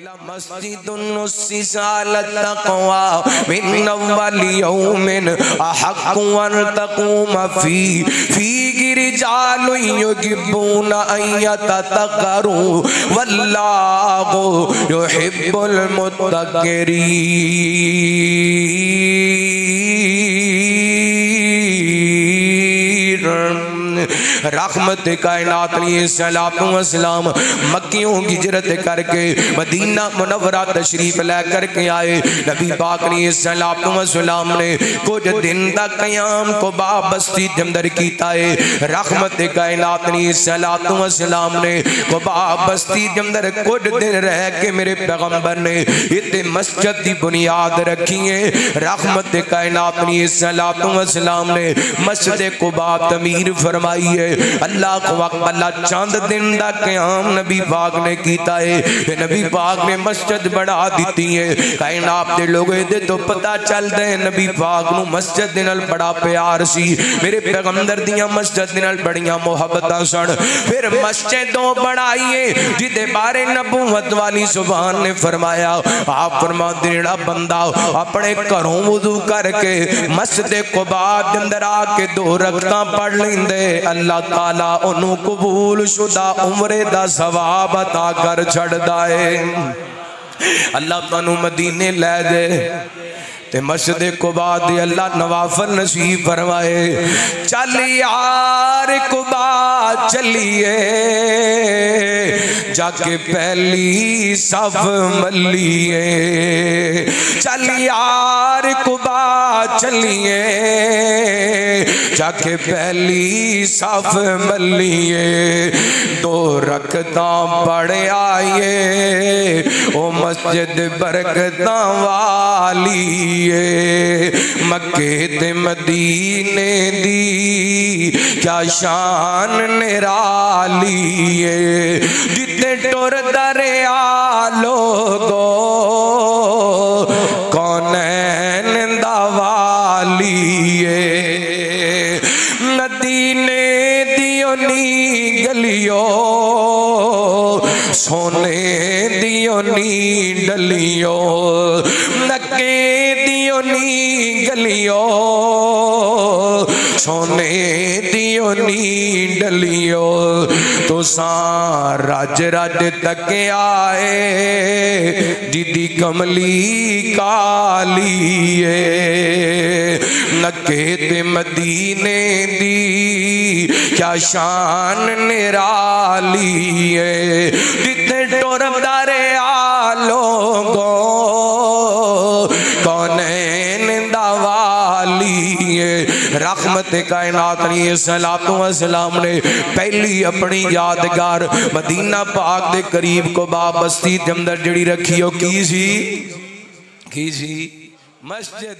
मस्जिदुन उस्सिसा अला तक़वा मिन अव्वलि यौमिन अहक्कु अन तक़ूम फीहि रिजालुन युहिब्बूना अन यततक़रू वल्लाहु युहिब्बुल मुत्तक़ीन। रहमत कायनात सलाम मक्कियों की हिजरत करके मदीना मुनव्वरा तशरीफ लै करके आए। नबी पाक सलाम ने कुछ दिन का क़याम कुबा बस्ती के अंदर कीता है। रहमत कायनात सलाम ने कुबा बस्ती के अंदर कुछ दिन रह के मेरे पैगंबर ने इतने मस्जिद की बुनियाद रखी है। रहमत कायनात सलाम ने मस्जिद कुबा तमीर फरमाई है। अल्लाह को अल्लाह चंद दिन का क़याम नबी पाक ने कीता है। नबी पाक ने मस्जिद बढ़ा दी है। कायनात के लोग ये तो पता चलता है नबी पाक नूं मस्जिद दे नाल बड़ा प्यार सी। मेरे पैगंबर दियां मस्जिद दे नाल बड़ियां मुहब्बतां सन। फिर मस्जिदों बनाईए जिदे बारे नबूवत वाली जुबान ने फरमाया। आप फरमाते जेड़ा बंदा अपने घरों वुजू करके मस्जिद कुबा दे अंदर आके 2 रकातां पढ़ लेंदे अल्लाह ताला ओनू कबूल शुदा उम्रे दा सवाब अता कर छड़दा है। अल्लाह तानू मदीने लै दे ते मस्जिद कुबा दे अल्लाह नवाफल नसीब फरमाए। चल यार कुबा चलिए जाके पहली सफ मलिए। चल यार कुबा चलिए जाके पहली सफ मलिए। 2 रकातां पढ़ आइए ओ मस्जिद बरकतां वाली मक्के ते मदीने दी क्या शान निराली है। जिते टुर दरिया लोगो कौनैन दा वाली है। मदीने दियो नी गलियो सोने दियो नी डलियो। मक्के दियो नी गलियो सोने दियो नी डलियो। तुसा रज रज तक आए जिदी कमली काली है। मक्के ते मदीने दी क्या शान निराली है। जिते टुर दरिया लोगो कौनैन दा वाली है। रहमत कायनात सलाम ने पहली अपनी यादगार मदीना पाक दे करीब कुबा बस्ती के अंदर जड़ी रखी हो की सी मस्जिद।